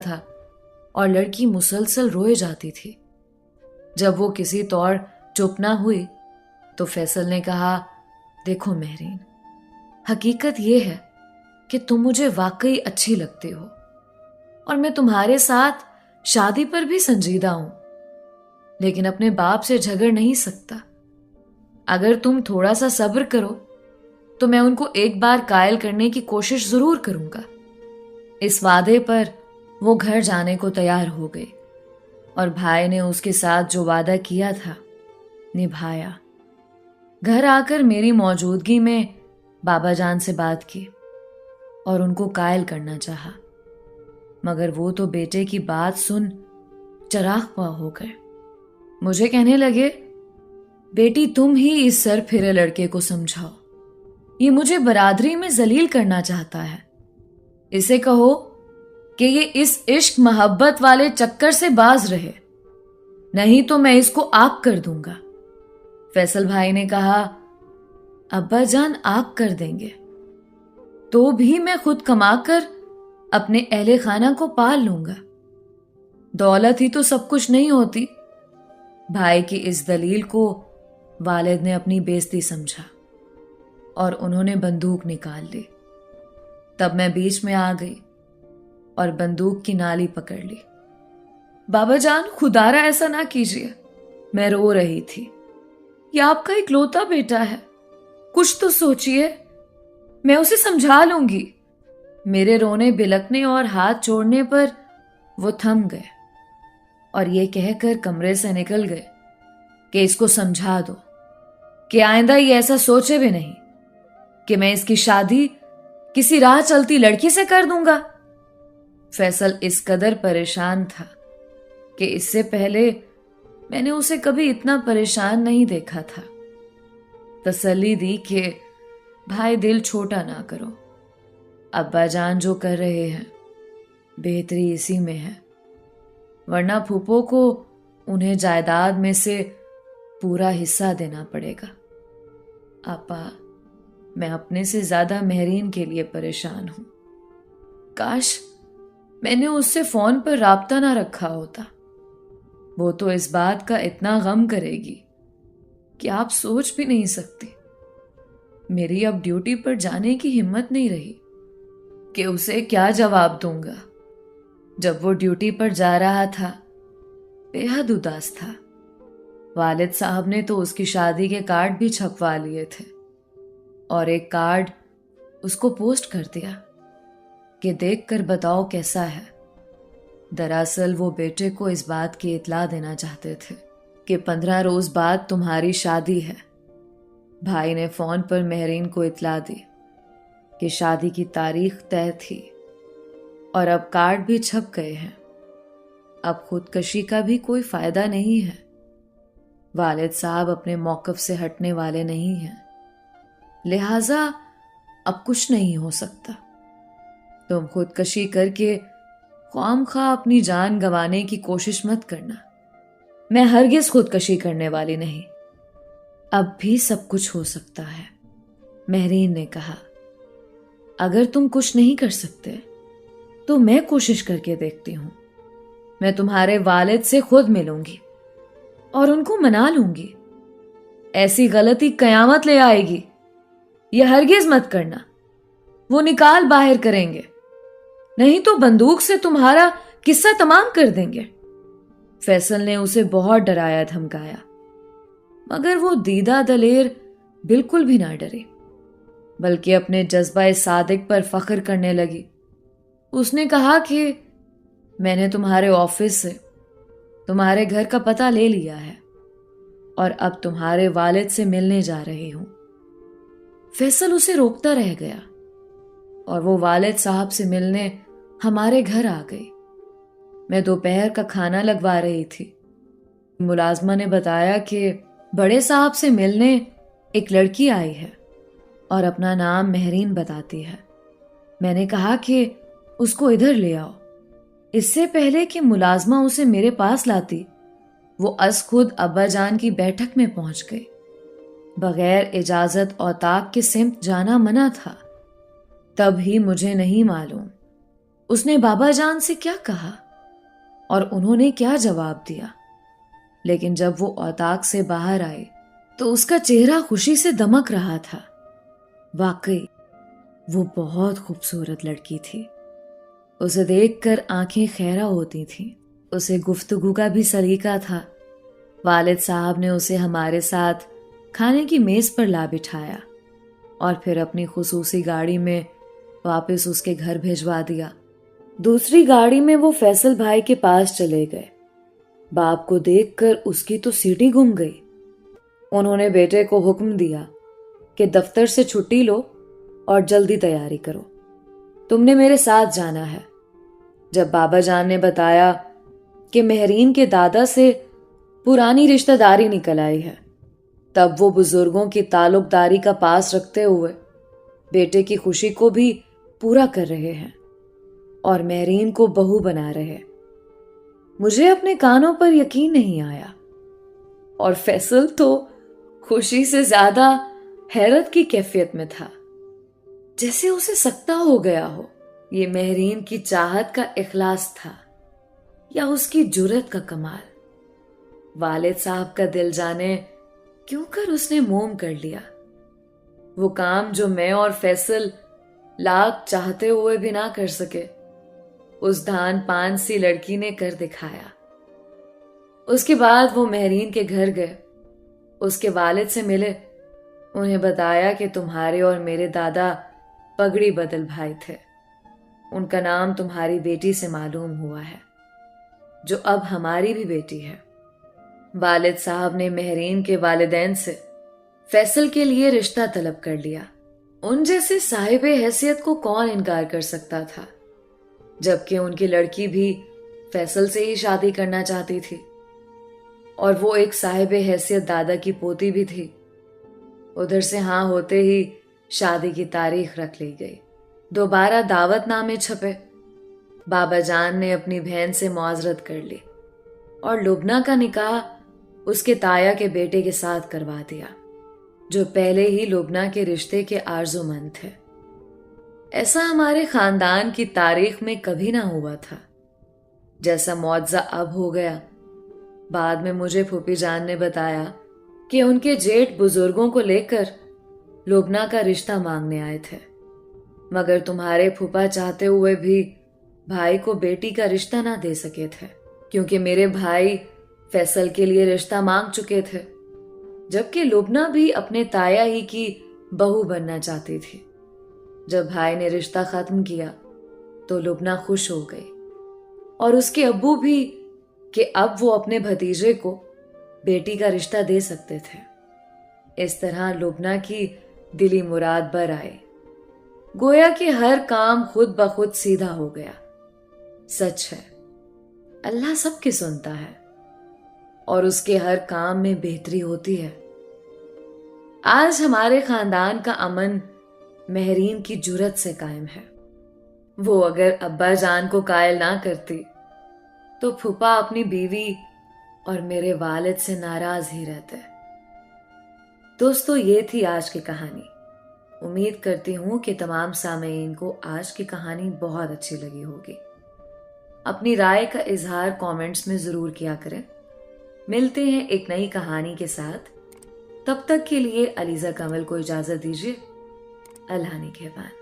था और लड़की मुसलसल रोए जाती थी। जब वो किसी तौर चुप ना हुई तो फैसल ने कहा, देखो महरीन, हकीकत ये है कि तुम मुझे वाकई अच्छी लगती हो और मैं तुम्हारे साथ शादी पर भी संजीदा हूं, लेकिन अपने बाप से झगड़ नहीं सकता। अगर तुम थोड़ा सा सब्र करो तो मैं उनको एक बार कायल करने की कोशिश जरूर करूंगा। इस वादे पर वो घर जाने को तैयार हो गई और भाई ने उसके साथ जो वादा किया था निभाया। घर आकर मेरी मौजूदगी में बाबा जान से बात की और उनको कायल करना चाहा, मगर वो तो बेटे की बात सुन चराग पा हो गए। मुझे कहने लगे, बेटी तुम ही इस सर फिरे लड़के को समझाओ, ये मुझे बरादरी में जलील करना चाहता है। इसे कहो कि ये इस इश्क मोहब्बत वाले चक्कर से बाज रहे, नहीं तो मैं इसको आग कर दूंगा। फैसल भाई ने कहा, अब्बा जान आग कर देंगे तो भी मैं खुद कमाकर अपने अहले खाना को पाल लूंगा। दौलत ही तो सब कुछ नहीं होती। भाई की इस दलील को वालिद ने अपनी बेइज्जती समझा और उन्होंने बंदूक निकाल ली। तब मैं बीच में आ गई और बंदूक की नाली पकड़ ली। बाबा जान, खुदारा ऐसा ना कीजिए। मैं रो रही थी। यह आपका इकलौता बेटा है, कुछ तो सोचिए, मैं उसे समझा लूंगी। मेरे रोने बिलकने और हाथ छोड़ने पर वो थम गए और ये कहकर कमरे से निकल गए कि इसको समझा दो कि आइंदा ये ऐसा सोचे भी नहीं कि मैं इसकी शादी किसी राह चलती लड़की से कर दूंगा। फैसल इस कदर परेशान था कि इससे पहले मैंने उसे कभी इतना परेशान नहीं देखा था। तसल्ली दी कि भाई दिल छोटा ना करो, अब्बा जान जो कर रहे हैं बेहतरी इसी में है, वरना फूफो को उन्हें जायदाद में से पूरा हिस्सा देना पड़ेगा। आपा, मैं अपने से ज्यादा महरीन के लिए परेशान हूं। काश मैंने उससे फोन पर राब्ता ना रखा होता। वो तो इस बात का इतना गम करेगी कि आप सोच भी नहीं सकती। मेरी अब ड्यूटी पर जाने की हिम्मत नहीं रही कि उसे क्या जवाब दूंगा। जब वो ड्यूटी पर जा रहा था बेहद उदास था। वालिद साहब ने तो उसकी शादी के कार्ड भी छपवा लिए थे और एक कार्ड उसको पोस्ट कर दिया कि देख कर बताओ कैसा है। दरअसल वो बेटे को इस बात की इत्ला देना चाहते थे कि 15 रोज बाद तुम्हारी शादी है। भाई ने फोन पर महरीन को इत्ला दी कि शादी की तारीख तय थी और अब कार्ड भी छप गए हैं। अब खुदकशी का भी कोई फायदा नहीं है। वालिद साहब अपने मौकफ से हटने वाले नहीं हैं, लिहाजा अब कुछ नहीं हो सकता। तुम खुदकशी करके ख्वामख्वाह अपनी जान गंवाने की कोशिश मत करना। मैं हरगिज खुदकशी करने वाली नहीं। अब भी सब कुछ हो सकता है, महरीन ने कहा। अगर तुम कुछ नहीं कर सकते तो मैं कोशिश करके देखती हूं। मैं तुम्हारे वालिद से खुद मिलूंगी और उनको मना लूंगी। ऐसी गलती कयामत ले आएगी, यह हरगिज मत करना। वो निकाल बाहर करेंगे, नहीं तो बंदूक से तुम्हारा किस्सा तमाम कर देंगे। फैसल ने उसे बहुत डराया धमकाया, मगर वो दीदा दलेर बिल्कुल भी ना डरी, बल्कि अपने जज्बा सादिक पर फख्र करने लगी। उसने कहा कि मैंने तुम्हारे ऑफिस से तुम्हारे घर का पता ले लिया है और अब तुम्हारे वालिद से मिलने जा रही हूं। फैसल उसे रोकता रह गया और वो वालिद साहब से मिलने हमारे घर आ गई। मैं दोपहर का खाना लगवा रही थी। मुलाजमा ने बताया कि बड़े साहब से मिलने एक लड़की आई है और अपना नाम महरीन बताती है। मैंने कहा कि उसको इधर ले आओ। इससे पहले कि मुलाजमा उसे मेरे पास लाती, वो अस खुद अब्बा जान की बैठक में पहुंच गई। बगैर इजाजत औताक के सिमत जाना मना था। तब ही मुझे नहीं मालूम اس نے بابا جان سے کیا کہا اور انہوں نے کیا جواب دیا، لیکن جب وہ اوطاق سے باہر آئے تو اس کا چہرہ خوشی سے دمک رہا تھا۔ واقعی وہ بہت خوبصورت لڑکی تھی۔ اسے دیکھ کر آنکھیں خیرہ ہوتی تھیں۔ اسے گفتگو کا بھی سلیقہ تھا۔ والد صاحب نے اسے ہمارے ساتھ کھانے کی میز پر لا بٹھایا اور پھر اپنی خصوصی گاڑی میں واپس اس کے گھر بھیجوا دیا۔ دوسری گاڑی میں وہ فیصل بھائی کے پاس چلے گئے۔ باپ کو دیکھ کر اس کی تو سیٹی گم گئی۔ انہوں نے بیٹے کو حکم دیا کہ دفتر سے چھٹی لو اور جلدی تیاری کرو، تم نے میرے ساتھ جانا ہے۔ جب بابا جان نے بتایا کہ مہرین کے دادا سے پرانی رشتہ داری نکل آئی ہے، تب وہ بزرگوں کی تعلق داری کا پاس رکھتے ہوئے بیٹے کی خوشی کو بھی پورا کر رہے ہیں اور مہرین کو بہو بنا رہے۔ مجھے اپنے کانوں پر یقین نہیں آیا، اور فیصل تو خوشی سے زیادہ حیرت کی کیفیت میں تھا، جیسے اسے سکتہ ہو گیا ہو۔ یہ مہرین کی چاہت کا اخلاص تھا یا اس کی جرت کا کمال؟ والد صاحب کا دل جانے کیوں کر اس نے موم کر لیا۔ وہ کام جو میں اور فیصل لاکھ چاہتے ہوئے بھی نہ کر سکے، اس دھان پان سی لڑکی نے کر دکھایا۔ اس کے بعد وہ مہرین کے گھر گئے، اس کے والد سے ملے، انہیں بتایا کہ تمہارے اور میرے دادا پگڑی بدل بھائی تھے، ان کا نام تمہاری بیٹی سے معلوم ہوا ہے، جو اب ہماری بھی بیٹی ہے۔ والد صاحب نے مہرین کے والدین سے فیصل کے لیے رشتہ طلب کر لیا۔ ان جیسے صاحب حیثیت کو کون انکار کر سکتا تھا، جبکہ ان کی لڑکی بھی فیصل سے ہی شادی کرنا چاہتی تھی، اور وہ ایک صاحب حیثیت دادا کی پوتی بھی تھی۔ ادھر سے ہاں ہوتے ہی شادی کی تاریخ رکھ لی گئی، دوبارہ دعوت نامے چھپے۔ بابا جان نے اپنی بہن سے معذرت کر لی اور لبنہ کا نکاح اس کے تایا کے بیٹے کے ساتھ کروا دیا، جو پہلے ہی لبنہ کے رشتے کے آرزو مند تھے۔ ایسا ہمارے خاندان کی تاریخ میں کبھی نہ ہوا تھا، جیسا معجزہ اب ہو گیا۔ بعد میں مجھے پھوپھی جان نے بتایا کہ ان کے جیٹھ بزرگوں کو لے کر لبنہ کا رشتہ مانگنے آئے تھے، مگر تمہارے پھوپھا چاہتے ہوئے بھی بھائی کو بیٹی کا رشتہ نہ دے سکے تھے، کیونکہ میرے بھائی فیصل کے لیے رشتہ مانگ چکے تھے، جبکہ لبنہ بھی اپنے تایا ہی کی بہو بننا چاہتی تھی۔ جب بھائی نے رشتہ ختم کیا تو لبنہ خوش ہو گئی، اور اس کے ابو بھی، کہ اب وہ اپنے بھتیجے کو بیٹی کا رشتہ دے سکتے تھے۔ اس طرح لبنہ کی دلی مراد بر آئی، گویا کہ ہر کام خود بخود سیدھا ہو گیا۔ سچ ہے، اللہ سب کی سنتا ہے اور اس کے ہر کام میں بہتری ہوتی ہے۔ آج ہمارے خاندان کا امن مہرین کی جرت سے قائم ہے۔ وہ اگر ابا جان کو قائل نہ کرتی تو پھوپھا اپنی بیوی اور میرے والد سے ناراض ہی رہتے۔ دوستو، یہ تھی آج کی کہانی۔ امید کرتی ہوں کہ تمام سامعین کو آج کی کہانی بہت اچھی لگی ہوگی۔ اپنی رائے کا اظہار کامنٹس میں ضرور کیا کریں۔ ملتے ہیں ایک نئی کہانی کے ساتھ، تب تک کے لیے علیزہ کمل کو اجازت دیجیے۔ اللہ نگہبان۔